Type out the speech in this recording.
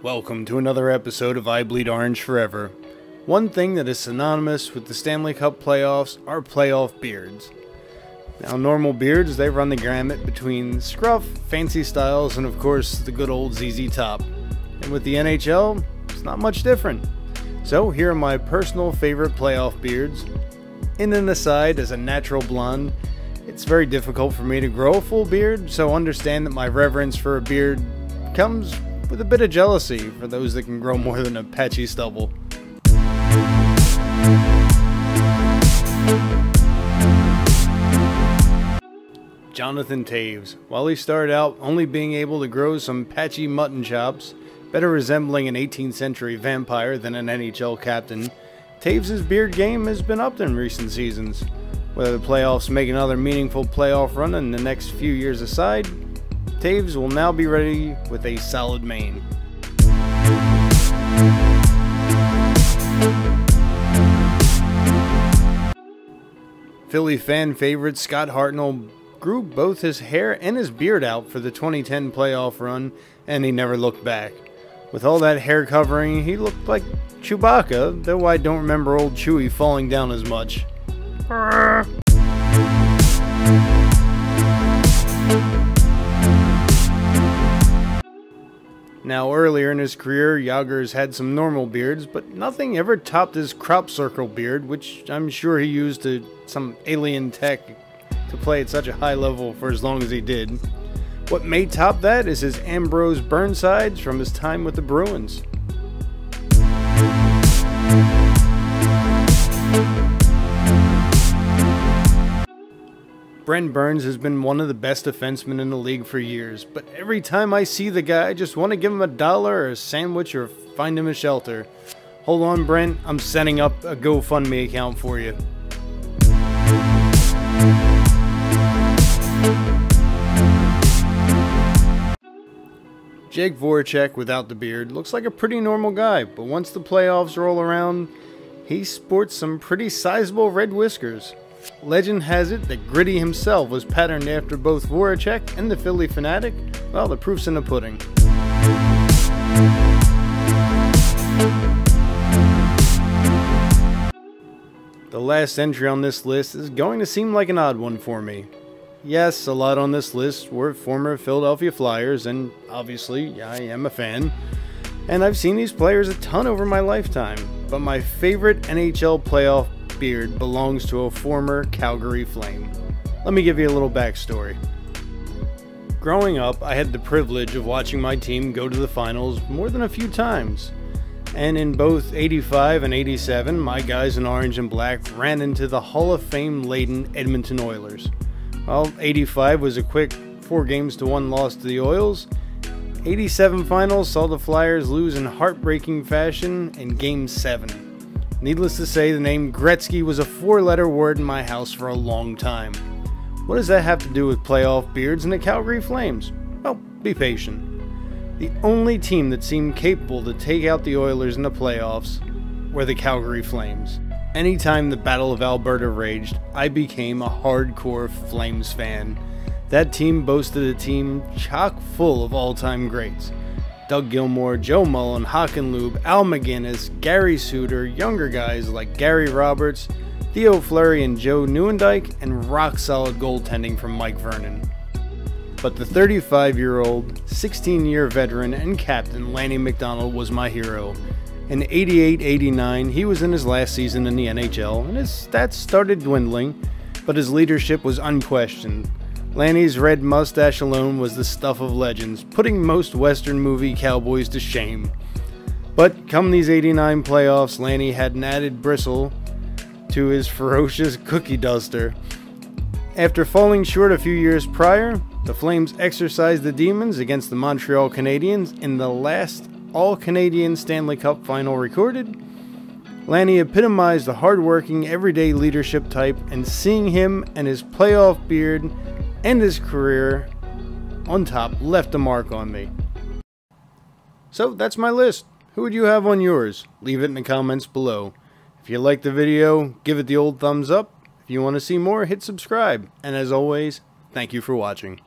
Welcome to another episode of I Bleed Orange Forever. One thing that is synonymous with the Stanley Cup playoffs are playoff beards. Now, normal beards, they run the gamut between scruff, fancy styles, and of course, the good old ZZ top. And with the NHL, it's not much different. So, here are my personal favorite playoff beards. In an aside, as a natural blonde, it's very difficult for me to grow a full beard, so understand that my reverence for a beard comes with a bit of jealousy for those that can grow more than a patchy stubble. Jonathan Toews. While he started out only being able to grow some patchy mutton chops, better resembling an 18th century vampire than an NHL captain, Toews' beard game has been upped in recent seasons. Whether the playoffs make another meaningful playoff run in the next few years aside, Toews will now be ready with a solid mane. Philly fan favorite Scott Hartnell grew both his hair and his beard out for the 2010 playoff run, and he never looked back. With all that hair covering, he looked like Chewbacca, though I don't remember old Chewie falling down as much. Now, earlier in his career, Jagr's had some normal beards, but nothing ever topped his crop circle beard, which I'm sure he used to some alien tech to play at such a high level for as long as he did. What may top that is his Ambrose Burnsides from his time with the Bruins. Brent Burns has been one of the best defensemen in the league for years, but every time I see the guy, I just want to give him $1 or a sandwich or find him a shelter. Hold on, Brent, I'm setting up a GoFundMe account for you. Jake Voracek without the beard looks like a pretty normal guy, but once the playoffs roll around, he sports some pretty sizable red whiskers. Legend has it that Gritty himself was patterned after both Voracek and the Philly Fanatic. Well, the proof's in the pudding. The last entry on this list is going to seem like an odd one for me. Yes, a lot on this list were former Philadelphia Flyers, and obviously I am a fan. And I've seen these players a ton over my lifetime, but my favorite NHL playoff beard belongs to a former Calgary Flame. Let me give you a little backstory. Growing up, I had the privilege of watching my team go to the finals more than a few times. And in both 85 and 87, my guys in orange and black ran into the Hall of Fame laden Edmonton Oilers. While 85 was a quick 4-1 loss to the Oils, 87 finals saw the Flyers lose in heartbreaking fashion in Game 7. Needless to say, the name Gretzky was a 4-letter word in my house for a long time. What does that have to do with playoff beards and the Calgary Flames? Well, be patient. The only team that seemed capable to take out the Oilers in the playoffs were the Calgary Flames. Anytime the Battle of Alberta raged, I became a hardcore Flames fan. That team boasted a team chock full of all-time greats. Doug Gilmour, Joe Mullen, Hockenloob, Al McGinnis, Gary Suter, younger guys like Gary Roberts, Theo Fleury and Joe Nieuwendyk, and rock-solid goaltending from Mike Vernon. But the 35-year-old, 16-year veteran and captain Lanny MacDonald was my hero. In 88-89, he was in his last season in the NHL, and his stats started dwindling, but his leadership was unquestioned. Lanny's red mustache alone was the stuff of legends, putting most Western movie cowboys to shame. But come these 89 playoffs, Lanny had an added bristle to his ferocious cookie duster. After falling short a few years prior, the Flames exorcised the demons against the Montreal Canadiens in the last all-Canadian Stanley Cup final recorded. Lanny epitomized the hard-working, everyday leadership type, and seeing him and his playoff beard end his career on top left a mark on me. So that's my list. Who would you have on yours? Leave it in the comments below. If you liked the video, give it the old thumbs up. If you want to see more, hit subscribe. And as always, Thank you for watching.